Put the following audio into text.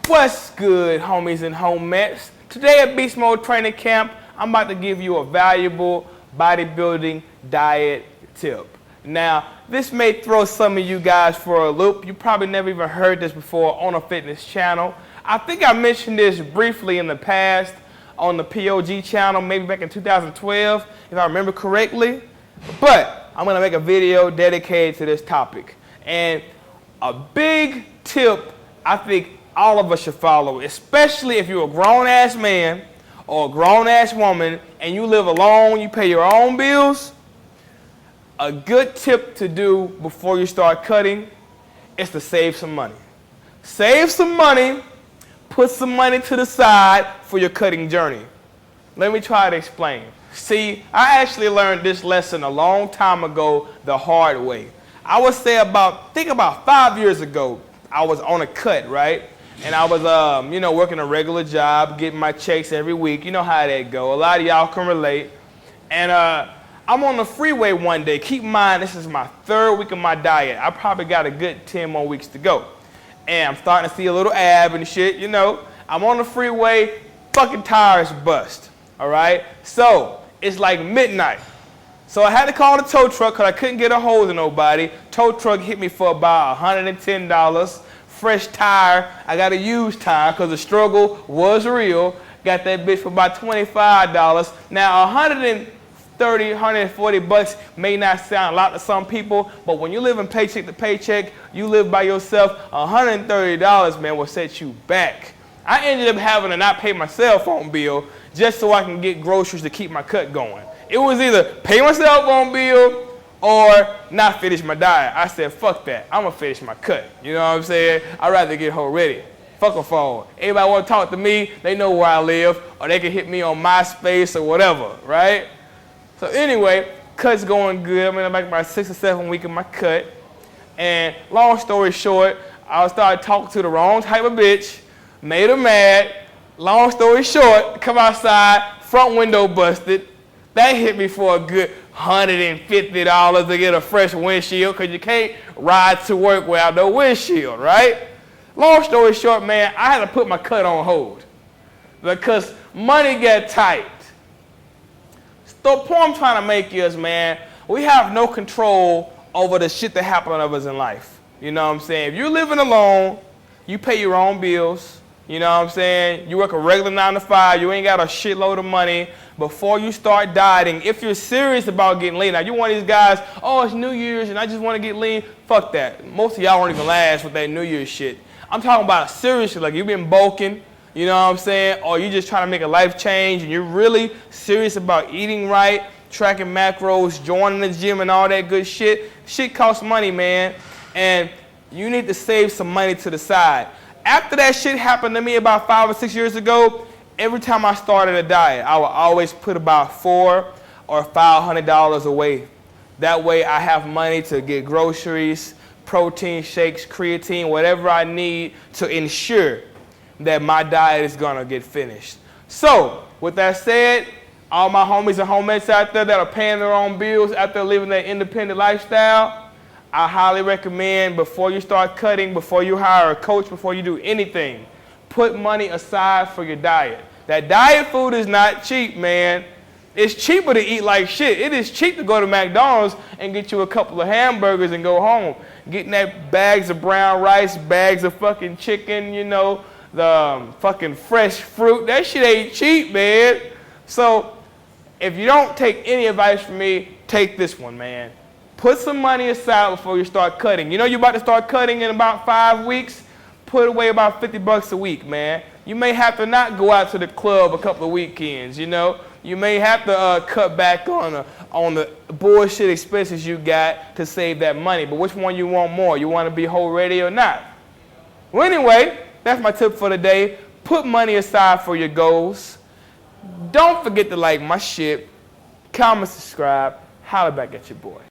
What's good, homies and homettes? Today at Beastmode Training Camp, I'm about to give you a valuable bodybuilding diet tip. Now, this may throw some of you guys for a loop. You probably never even heard this before on a fitness channel. I think I mentioned this briefly in the past on the POG channel, maybe back in 2012, if I remember correctly. But I'm gonna make a video dedicated to this topic. And a big tip I think all of us should follow, especially if you're a grown-ass man or a grown-ass woman and you live alone, you pay your own bills. A good tip to do before you start cutting is to save some money. Save some money, put some money to the side for your cutting journey. Let me try to explain. See, I actually learned this lesson a long time ago the hard way. I would say about 5 years ago, I was on a cut, right? And I was, working a regular job, getting my checks every week. You know how that go. A lot of y'all can relate. And I'm on the freeway one day. Keep in mind, this is my third week of my diet. I probably got a good 10 more weeks to go. And I'm starting to see a little ab and shit, you know. I'm on the freeway, fucking tires bust, all right? So it's like midnight. So I had to call the tow truck because I couldn't get a hold of nobody. Tow truck hit me for about $110. Fresh tire. I got a used tire because the struggle was real. Got that bitch for about $25. Now, 130, 140 bucks may not sound a lot to some people, but when you live in paycheck to paycheck, you live by yourself, $130, man, will set you back. I ended up having to not pay my cell phone bill just so I can get groceries to keep my cut going. It was either pay my cell phone bill or not finish my diet. I said, fuck that. I'm going to finish my cut. You know what I'm saying? I'd rather get home ready. Fuck a phone. Anybody want to talk to me, they know where I live, or they can hit me on MySpace or whatever, right? So anyway, cut's going good. I'm in like my 6 or 7 week of my cut. And long story short, I started talking to the wrong type of bitch, made her mad. Long story short, come outside, front window busted. That hit me for a good $150 to get a fresh windshield because you can't ride to work without no windshield, right? Long story short, man, I had to put my cut on hold because money got tight. The point I'm trying to make is, man, we have no control over the shit that happens to us in life. You know what I'm saying? If you're living alone, you pay your own bills. You know what I'm saying? You work a regular 9 to 5. You ain't got a shitload of money. Before you start dieting, if you're serious about getting lean, now you're one of these guys, oh, it's New Year's and I just want to get lean. Fuck that. Most of y'all won't even last with that New Year's shit. I'm talking about seriously, like you've been bulking, you know what I'm saying? Or you just trying to make a life change and you're really serious about eating right, tracking macros, joining the gym and all that good shit. Shit costs money, man. And you need to save some money to the side. After that shit happened to me about 5 or 6 years ago, every time I started a diet, I would always put about $400 or $500 away. That way I have money to get groceries, protein shakes, creatine, whatever I need to ensure that my diet is gonna get finished. So, with that said, all my homies and homettes out there that are paying their own bills after living that independent lifestyle, I highly recommend before you start cutting, before you hire a coach, before you do anything, put money aside for your diet. That diet food is not cheap, man. It's cheaper to eat like shit. It is cheap to go to McDonald's and get you a couple of hamburgers and go home. Getting that bags of brown rice, bags of fucking chicken, you know, the fucking fresh fruit. That shit ain't cheap, man. So if you don't take any advice from me, take this one, man. Put some money aside before you start cutting. You know you're about to start cutting in about 5 weeks? Put away about 50 bucks a week, man. You may have to not go out to the club a couple of weekends, you know. You may have to cut back on the bullshit expenses you got to save that money. But which one you want more? You want to be whole ready or not? Well, anyway, that's my tip for the day. Put money aside for your goals. Don't forget to like my shit, comment, subscribe, holler back at your boy.